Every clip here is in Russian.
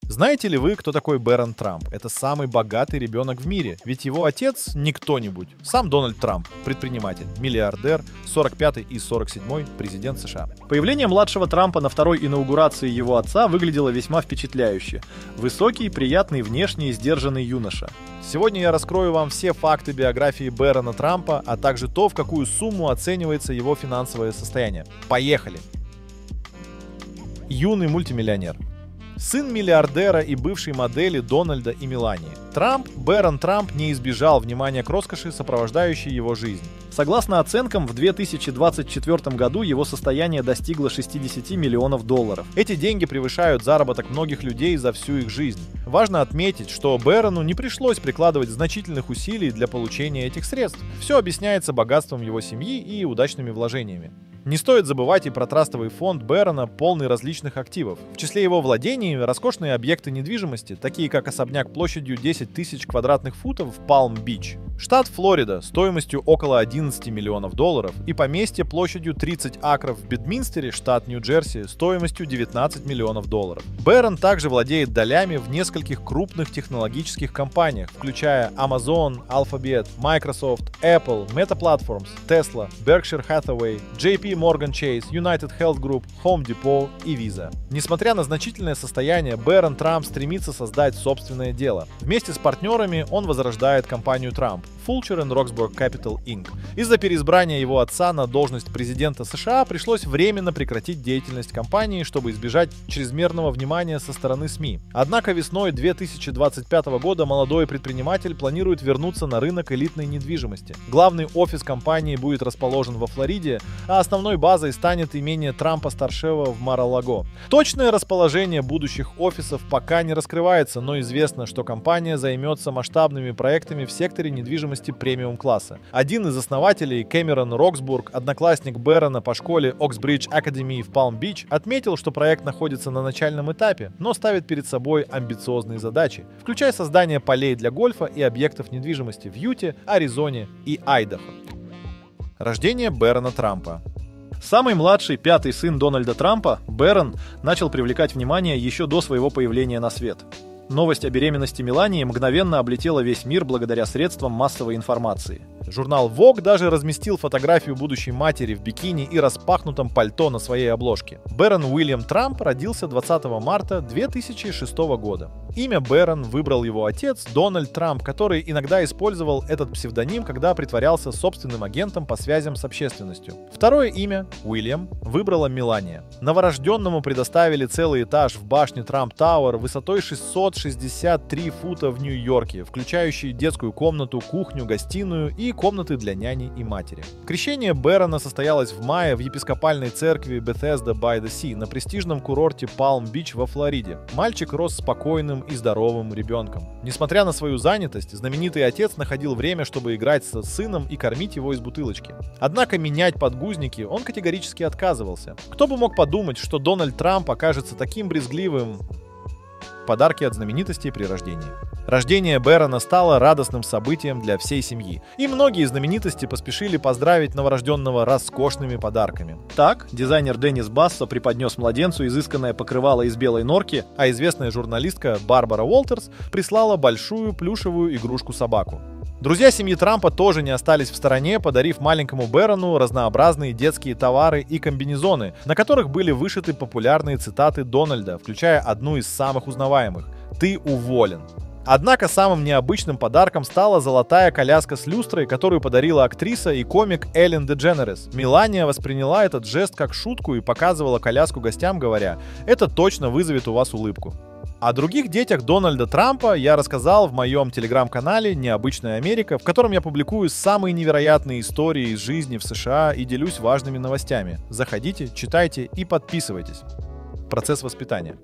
Знаете ли вы, кто такой Бэрон Трамп? Это самый богатый ребенок в мире, ведь его отец не кто-нибудь. Сам Дональд Трамп, предприниматель, миллиардер, 45-й и 47-й президент США. Появление младшего Трампа на второй инаугурации его отца выглядело весьма впечатляюще. Высокий, приятный внешне и сдержанный юноша. Сегодня я раскрою вам все факты биографии Бэрона Трампа, а также то, в какую сумму оценивается его финансовое состояние. Поехали! Юный мультимиллионер. Сын миллиардера и бывшей модели Дональда и Мелании. Бэрон Трамп не избежал внимания к роскоши, сопровождающей его жизнь. Согласно оценкам, в 2024 году его состояние достигло 60 миллионов долларов. Эти деньги превышают заработок многих людей за всю их жизнь. Важно отметить, что Бэрону не пришлось прикладывать значительных усилий для получения этих средств. Все объясняется богатством его семьи и удачными вложениями. Не стоит забывать и про трастовый фонд Бэрона, полный различных активов. В числе его владений роскошные объекты недвижимости, такие как особняк площадью 10 тысяч квадратных футов в Палм-Бич, штат Флорида стоимостью около 11 миллионов долларов и поместье площадью 30 акров в Бедминстере, штат Нью-Джерси, стоимостью 19 миллионов долларов. Бэрон также владеет долями в нескольких крупных технологических компаниях, включая Amazon, Alphabet, Microsoft, Apple, Meta Platforms, Tesla, Berkshire Hathaway, JP Morgan Chase, United Health Group, Home Depot и Visa. Несмотря на значительное состояние, Бэрон Трамп стремится создать собственное дело. Вместе с партнерами он возрождает компанию Трамп, Fulcher and Roxburgh Capital Inc. Из-за переизбрания его отца на должность президента США пришлось временно прекратить деятельность компании, чтобы избежать чрезмерного внимания со стороны СМИ. Однако весной 2025 года молодой предприниматель планирует вернуться на рынок элитной недвижимости. Главный офис компании будет расположен во Флориде, а основной базой станет имение Трампа-старшего в Мар-а-Лаго. Точное расположение будущих офисов пока не раскрывается, но известно, что компания займется масштабными проектами в секторе недвижимости премиум-класса. Один из основателей, Кэмерон Роксбург, одноклассник Бэрона по школе Oxbridge Academy в Палм-Бич, отметил, что проект находится на начальном этапе, но ставит перед собой амбициозные задачи, включая создание полей для гольфа и объектов недвижимости в Юте, Аризоне и Айдахо. Рождение Бэрона Трампа. Самый младший, пятый сын Дональда Трампа, Бэрон, начал привлекать внимание еще до своего появления на свет. Новость о беременности Мелании мгновенно облетела весь мир благодаря средствам массовой информации. Журнал Vogue даже разместил фотографию будущей матери в бикини и распахнутом пальто на своей обложке. Бэрон Уильям Трамп родился 20 марта 2006 года. Имя Бэрон выбрал его отец Дональд Трамп, который иногда использовал этот псевдоним, когда притворялся собственным агентом по связям с общественностью. Второе имя, Уильям, выбрала Мелания. Новорожденному предоставили целый этаж в башне Трамп Тауэр высотой 663 фута в Нью-Йорке, включающий детскую комнату, кухню, гостиную и комнаты для няни и матери. Крещение Бэрона состоялось в мае в епископальной церкви Bethesda by the Sea на престижном курорте Палм-Бич во Флориде. Мальчик рос спокойным и здоровым ребенком. Несмотря на свою занятость, знаменитый отец находил время, чтобы играть с сыном и кормить его из бутылочки. Однако менять подгузники он категорически отказывался. Кто бы мог подумать, что Дональд Трамп окажется таким брезгливым. Подарки от знаменитостей при рождении. Рождение Бэрона стало радостным событием для всей семьи, и многие знаменитости поспешили поздравить новорожденного роскошными подарками. Так, дизайнер Деннис Бассо преподнес младенцу изысканное покрывало из белой норки, а известная журналистка Барбара Уолтерс прислала большую плюшевую игрушку-собаку. Друзья семьи Трампа тоже не остались в стороне, подарив маленькому Бэрону разнообразные детские товары и комбинезоны, на которых были вышиты популярные цитаты Дональда, включая одну из самых узнаваемых: «Ты уволен». Однако самым необычным подарком стала золотая коляска с люстрой, которую подарила актриса и комик Эллен Дедженерес. Мелания восприняла этот жест как шутку и показывала коляску гостям, говоря: «Это точно вызовет у вас улыбку». О других детях Дональда Трампа я рассказал в моем телеграм-канале «Необычная Америка», в котором я публикую самые невероятные истории из жизни в США и делюсь важными новостями. Заходите, читайте и подписывайтесь. Процесс воспитания.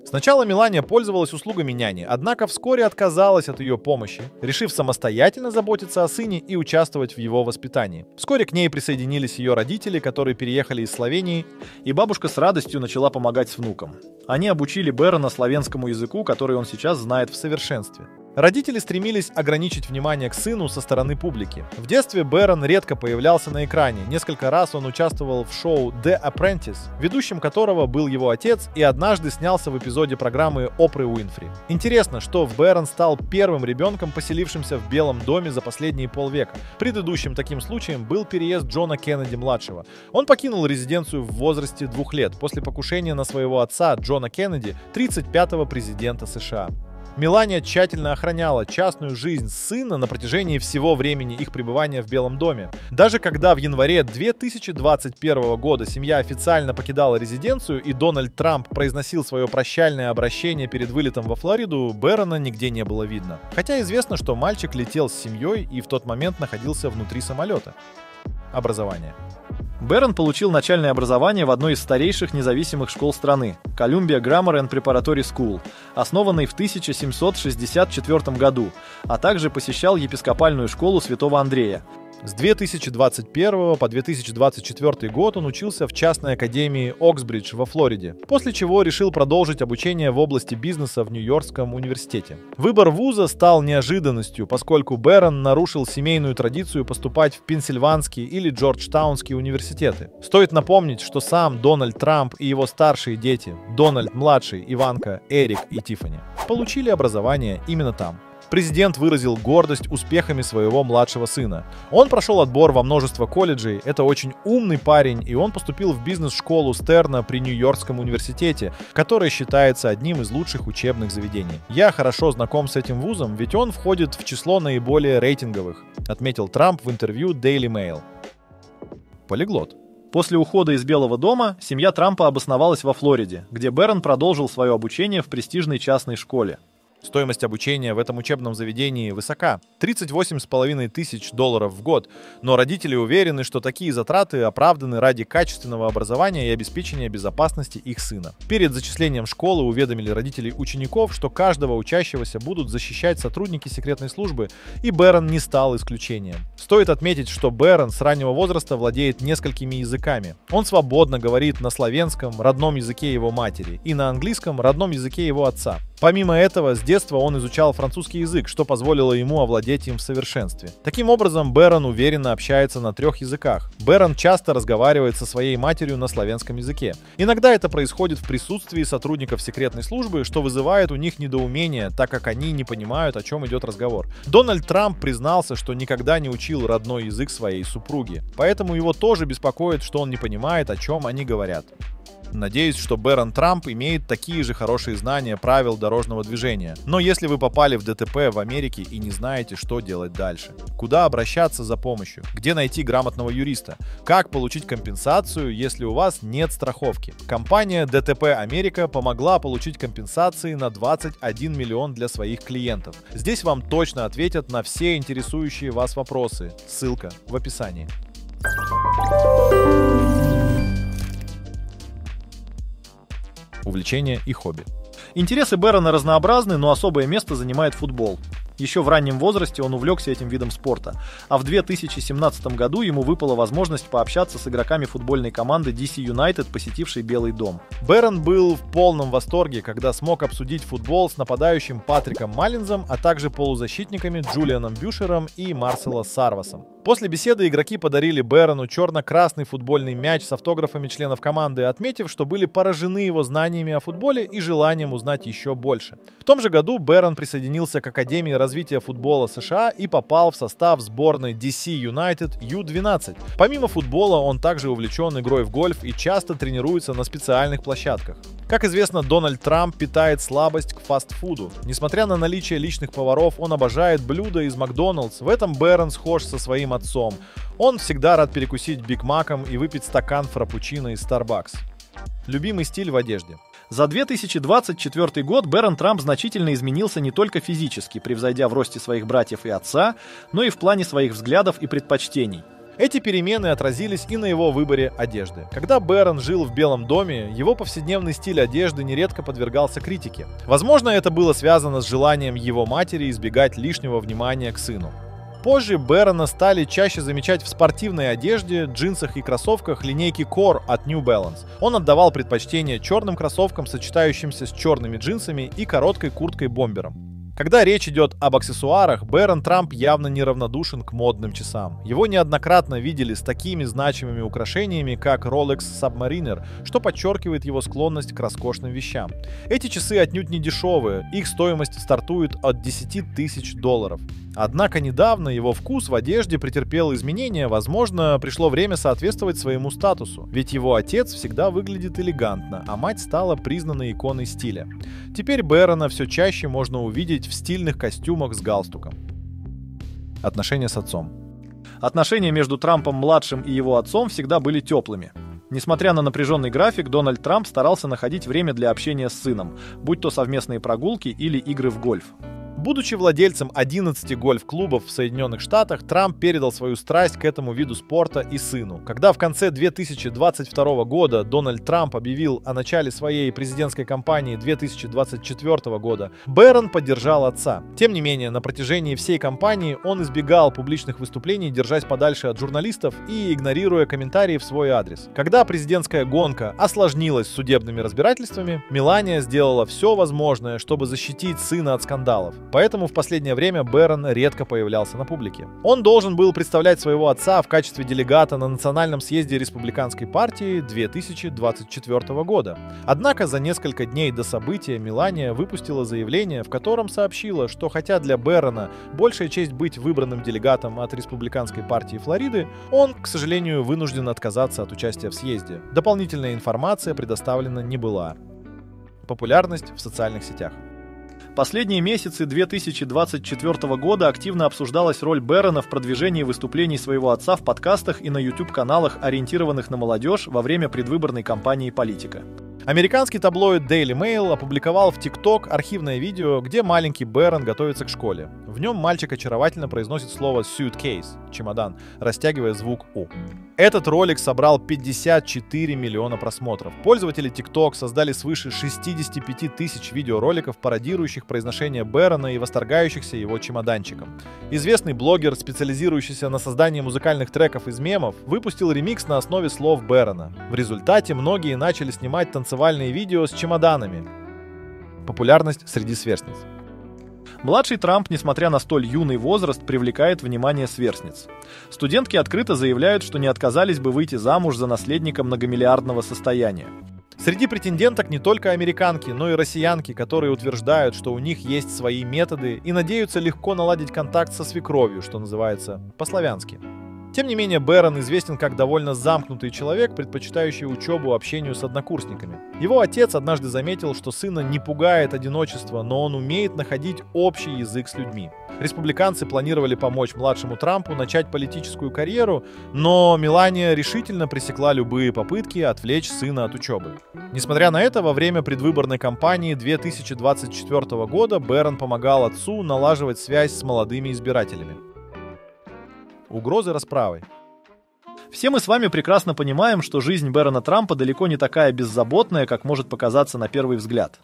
Сначала Мелания пользовалась услугами няни, однако вскоре отказалась от ее помощи, решив самостоятельно заботиться о сыне и участвовать в его воспитании. Вскоре к ней присоединились ее родители, которые переехали из Словении, и бабушка с радостью начала помогать с внуком. Они обучили Бэрона славянскому языку, который он сейчас знает в совершенстве. Родители стремились ограничить внимание к сыну со стороны публики. В детстве Бэрон редко появлялся на экране. Несколько раз он участвовал в шоу The Apprentice, ведущим которого был его отец, и однажды снялся в эпизоде программы Опры Уинфри. Интересно, что Бэрон стал первым ребенком, поселившимся в Белом доме за последние полвека. Предыдущим таким случаем был переезд Джона Кеннеди-младшего. Он покинул резиденцию в возрасте 2 лет после покушения на своего отца Джона Кеннеди, 35-го президента США. Мелания тщательно охраняла частную жизнь сына на протяжении всего времени их пребывания в Белом доме. Даже когда в январе 2021 года семья официально покидала резиденцию и Дональд Трамп произносил свое прощальное обращение перед вылетом во Флориду, Бэрона нигде не было видно. Хотя известно, что мальчик летел с семьей и в тот момент находился внутри самолета. Образование. Бэрон получил начальное образование в одной из старейших независимых школ страны – Columbia Grammar and Preparatory School, основанной в 1764 году, а также посещал епископальную школу Святого Андрея. С 2021 по 2024 год он учился в частной академии Оксбридж во Флориде, после чего решил продолжить обучение в области бизнеса в Нью-Йоркском университете. Выбор вуза стал неожиданностью, поскольку Бэрон нарушил семейную традицию поступать в Пенсильванский или Джорджтаунский университеты. Стоит напомнить, что сам Дональд Трамп и его старшие дети, Дональд-младший, Иванка, Эрик и Тиффани, получили образование именно там. Президент выразил гордость успехами своего младшего сына. Он прошел отбор во множество колледжей, это очень умный парень, и он поступил в бизнес-школу Стерна при Нью-Йоркском университете, которая считается одним из лучших учебных заведений. «Я хорошо знаком с этим вузом, ведь он входит в число наиболее рейтинговых», отметил Трамп в интервью Daily Mail. Полиглот. После ухода из Белого дома семья Трампа обосновалась во Флориде, где Бэрон продолжил свое обучение в престижной частной школе. Стоимость обучения в этом учебном заведении высока – $38,5 тысяч в год, но родители уверены, что такие затраты оправданы ради качественного образования и обеспечения безопасности их сына. Перед зачислением школы уведомили родителей учеников, что каждого учащегося будут защищать сотрудники секретной службы, и Бэрон не стал исключением. Стоит отметить, что Бэрон с раннего возраста владеет несколькими языками. Он свободно говорит на славянском, родном языке его матери, и на английском, родном языке его отца. Помимо этого, с детства он изучал французский язык, что позволило ему овладеть им в совершенстве. Таким образом, Бэрон уверенно общается на 3 языках. Бэрон часто разговаривает со своей матерью на славянском языке. Иногда это происходит в присутствии сотрудников секретной службы, что вызывает у них недоумение, так как они не понимают, о чем идет разговор. Дональд Трамп признался, что никогда не учил родной язык своей супруги, поэтому его тоже беспокоит, что он не понимает, о чем они говорят. Надеюсь, что Бэрон Трамп имеет такие же хорошие знания правил дорожного движения. Но если вы попали в ДТП в Америке и не знаете, что делать дальше, куда обращаться за помощью, где найти грамотного юриста, как получить компенсацию, если у вас нет страховки. Компания ДТП Америка помогла получить компенсации на 21 миллион для своих клиентов. Здесь вам точно ответят на все интересующие вас вопросы. Ссылка в описании. Увлечения и хобби. Интересы Бэрона разнообразны, но особое место занимает футбол. Еще в раннем возрасте он увлекся этим видом спорта, а в 2017 году ему выпала возможность пообщаться с игроками футбольной команды DC United, посетившей Белый дом. Бэрон был в полном восторге, когда смог обсудить футбол с нападающим Патриком Маллинзом, а также полузащитниками Джулианом Бюшером и Марсело Сарвасом. После беседы игроки подарили Бэрону черно-красный футбольный мяч с автографами членов команды, отметив, что были поражены его знаниями о футболе и желанием узнать еще больше. В том же году Бэрон присоединился к Академии развития футбола США и попал в состав сборной DC United U12. Помимо футбола, он также увлечен игрой в гольф и часто тренируется на специальных площадках. Как известно, Дональд Трамп питает слабость к фастфуду. Несмотря на наличие личных поваров, он обожает блюда из Макдоналдс. В этом Бэрон схож со своим отцом. Он всегда рад перекусить Биг Маком и выпить стакан фраппучино из Starbucks. Любимый стиль в одежде. За 2024 год Бэрон Трамп значительно изменился не только физически, превзойдя в росте своих братьев и отца, но и в плане своих взглядов и предпочтений. Эти перемены отразились и на его выборе одежды. Когда Бэрон жил в Белом доме, его повседневный стиль одежды нередко подвергался критике. Возможно, это было связано с желанием его матери избегать лишнего внимания к сыну. Позже Бэрона стали чаще замечать в спортивной одежде, джинсах и кроссовках линейки Core от New Balance. Он отдавал предпочтение черным кроссовкам, сочетающимся с черными джинсами и короткой курткой-бомбером. Когда речь идет об аксессуарах, Бэрон Трамп явно неравнодушен к модным часам. Его неоднократно видели с такими значимыми украшениями, как Rolex Submariner, что подчеркивает его склонность к роскошным вещам. Эти часы отнюдь не дешевые, их стоимость стартует от $10 тысяч. Однако недавно его вкус в одежде претерпел изменения, возможно, пришло время соответствовать своему статусу, ведь его отец всегда выглядит элегантно, а мать стала признанной иконой стиля. Теперь Бэрона все чаще можно увидеть в стильных костюмах с галстуком. Отношения с отцом. Отношения между Трампом-младшим и его отцом всегда были теплыми. Несмотря на напряженный график, Дональд Трамп старался находить время для общения с сыном, будь то совместные прогулки или игры в гольф. Будучи владельцем 11 гольф-клубов в Соединенных Штатах, Трамп передал свою страсть к этому виду спорта и сыну. Когда в конце 2022 года Дональд Трамп объявил о начале своей президентской кампании 2024 года, Бэрон поддержал отца. Тем не менее, на протяжении всей кампании он избегал публичных выступлений, держась подальше от журналистов и игнорируя комментарии в свой адрес. Когда президентская гонка осложнилась судебными разбирательствами, Мелания сделала все возможное, чтобы защитить сына от скандалов. Поэтому в последнее время Бэрон редко появлялся на публике. Он должен был представлять своего отца в качестве делегата на Национальном съезде Республиканской партии 2024 года. Однако за несколько дней до события Мелания выпустила заявление, в котором сообщила, что хотя для Бэрона большая честь быть выбранным делегатом от Республиканской партии Флориды, он, к сожалению, вынужден отказаться от участия в съезде. Дополнительная информация предоставлена не была. Популярность в социальных сетях. Последние месяцы 2024 года активно обсуждалась роль Бэрона в продвижении выступлений своего отца в подкастах и на YouTube-каналах, ориентированных на молодежь во время предвыборной кампании политика. Американский таблоид Daily Mail опубликовал в TikTok архивное видео, где маленький Бэрон готовится к школе. В нем мальчик очаровательно произносит слово suitcase – чемодан, растягивая звук «у». Этот ролик собрал 54 миллиона просмотров. Пользователи TikTok создали свыше 65 тысяч видеороликов, пародирующих произношение Бэрона и восторгающихся его чемоданчиком. Известный блогер, специализирующийся на создании музыкальных треков из мемов, выпустил ремикс на основе слов Бэрона. В результате многие начали снимать танцевальные видео с чемоданами. Популярность среди сверстниц. Младший Трамп, несмотря на столь юный возраст, привлекает внимание сверстниц. Студентки открыто заявляют, что не отказались бы выйти замуж за наследника многомиллиардного состояния. Среди претенденток не только американки, но и россиянки, которые утверждают, что у них есть свои методы и надеются легко наладить контакт со свекровью, что называется по-славянски. Тем не менее, Бэрон известен как довольно замкнутый человек, предпочитающий учебу общению с однокурсниками. Его отец однажды заметил, что сына не пугает одиночество, но он умеет находить общий язык с людьми. Республиканцы планировали помочь младшему Трампу начать политическую карьеру, но Мелания решительно пресекла любые попытки отвлечь сына от учебы. Несмотря на это, во время предвыборной кампании 2024 года Бэрон помогал отцу налаживать связь с молодыми избирателями. Угрозы расправой. Все мы с вами прекрасно понимаем, что жизнь Бэрона Трампа далеко не такая беззаботная, как может показаться на первый взгляд.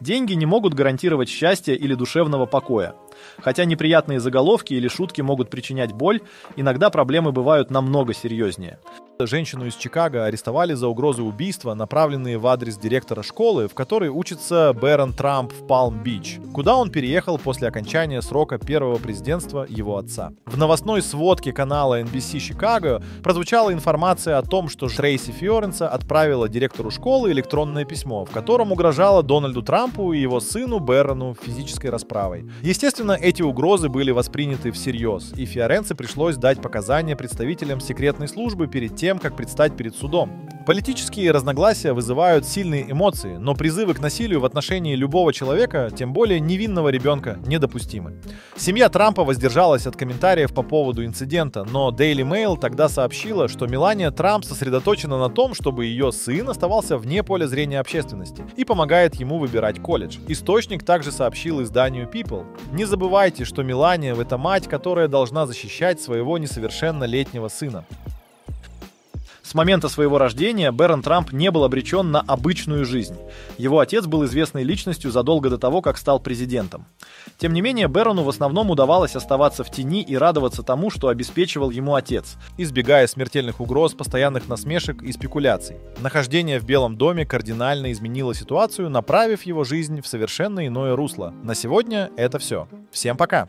Деньги не могут гарантировать счастья или душевного покоя. Хотя неприятные заголовки или шутки могут причинять боль, иногда проблемы бывают намного серьезнее. Женщину из Чикаго арестовали за угрозы убийства, направленные в адрес директора школы, в которой учится Бэрон Трамп в Палм-Бич, куда он переехал после окончания срока первого президентства его отца. В новостной сводке канала NBC Chicago прозвучала информация о том, что Трейси Фьоренса отправила директору школы электронное письмо, в котором угрожала Дональду Трампу и его сыну Бэрону физической расправой. Естественно, эти угрозы были восприняты всерьез, и Фьоренсе пришлось дать показания представителям секретной службы перед тем, как предстать перед судом. Политические разногласия вызывают сильные эмоции, но призывы к насилию в отношении любого человека, тем более невинного ребенка, недопустимы. Семья Трампа воздержалась от комментариев по поводу инцидента, но Daily Mail тогда сообщила, что Мелания Трамп сосредоточена на том, чтобы ее сын оставался вне поля зрения общественности и помогает ему выбирать колледж. Источник также сообщил изданию People: «Не забывайте, что Мелания — это мать, которая должна защищать своего несовершеннолетнего сына». С момента своего рождения Бэрон Трамп не был обречен на обычную жизнь. Его отец был известной личностью задолго до того, как стал президентом. Тем не менее, Бэрону в основном удавалось оставаться в тени и радоваться тому, что обеспечивал ему отец, избегая смертельных угроз, постоянных насмешек и спекуляций. Нахождение в Белом доме кардинально изменило ситуацию, направив его жизнь в совершенно иное русло. На сегодня это все. Всем пока!